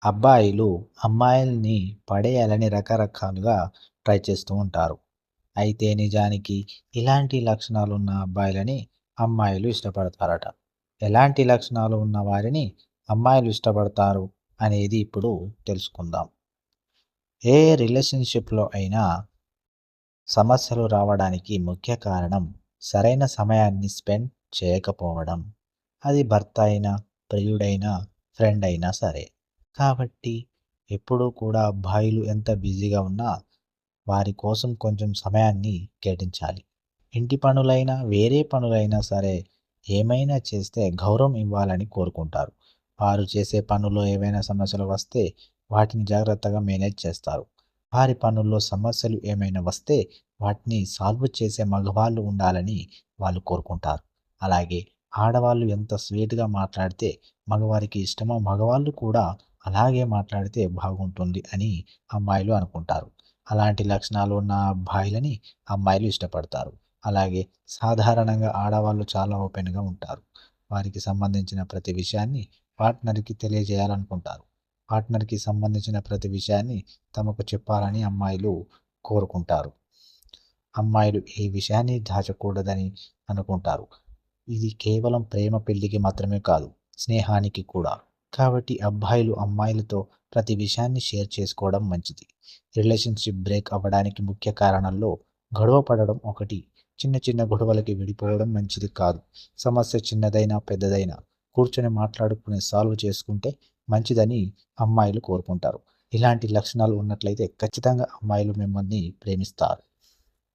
అబ్బాయిలు అమ్మాయిల్ని పడేయాలని రకరకాలుగా ట్రై చేస్తూ ఉంటారు. అయితే నిజానికి ఇలాంటి లక్షణాలున్న అబ్బాయిలని అమ్మాయిలు ఇష్టపడతారట. ఎలాంటి లక్షణాలు ఉన్న వారిని అమ్మాయిలు ఇష్టపడతారు అనేది ఇప్పుడు తెలుసుకుందాం. ఏ రిలేషన్‌షిప్‌లో అయినా సమస్యలు రావడానికి ముఖ్య కారణం సరైన సమయాన్ని స్పెండ్ చేయకపోవడం. అది భర్త అయినా, ప్రియుడైనా, ఫ్రెండ్ అయినా సరే. కాబట్టి ఎప్పుడూ కూడా అబ్బాయిలు ఎంత బిజీగా ఉన్నా వారి కోసం కొంచెం సమయాన్ని కేటాయించాలి. ఇంటి పనులైనా, వేరే పనులైనా సరే ఏమైనా చేస్తే గౌరవం ఇవ్వాలని కోరుకుంటారు. వారు చేసే పనుల్లో ఏవైనా సమస్యలు వస్తే వాటిని జాగ్రత్తగా మేనేజ్ చేస్తారు. వారి పనుల్లో సమస్యలు ఏమైనా వస్తే వాటిని సాల్వ్ చేసే మగవాళ్ళు ఉండాలని వాళ్ళు కోరుకుంటారు. అలాగే ఆడవాళ్ళు ఎంత స్వీట్‌గా మాట్లాడితే మగవారికి ఇష్టమో, మగవాళ్ళు కూడా అలాగే మాట్లాడితే బాగుంటుంది అని అమ్మాయిలు అనుకుంటారు. అలాంటి లక్షణాలు ఉన్న అబ్బాయిలని అమ్మాయిలు ఇష్టపడతారు. అలాగే సాధారణంగా ఆడవాళ్ళు చాలా ఓపెన్‌గా ఉంటారు. వారికి సంబంధించిన ప్రతి విషయాన్ని పార్ట్నర్‌కి తెలియజేయాలనుకుంటారు. పార్ట్నర్‌కి సంబంధించిన ప్రతి విషయాన్ని తమకు చెప్పాలని అమ్మాయిలు కోరుకుంటారు. అమ్మాయిలు ఈ విషయాన్ని దాచకూడదని అనుకుంటారు. ఇది కేవలం ప్రేమ పెళ్ళికి మాత్రమే కాదు, స్నేహానికి కూడా. కాబట్టి అబ్బాయిలు అమ్మాయిలతో ప్రతి విషయాన్ని షేర్ చేసుకోవడం మంచిది. రిలేషన్‌షిప్ బ్రేక్ అవ్వడానికి ముఖ్య కారణాల్లో గొడవ పడడం ఒకటి. చిన్న చిన్న గొడవలకి విడిపోవడం మంచిది కాదు. సమస్య చిన్నదైనా, పెద్దదైనా కూర్చొని మాట్లాడుకుని సాల్వ్ చేసుకుంటే మంచిదని అమ్మాయిలు కోరుకుంటారు. ఇలాంటి లక్షణాలు ఉన్నట్లయితే ఖచ్చితంగా అమ్మాయిలు మిమ్మల్ని ప్రేమిస్తారు.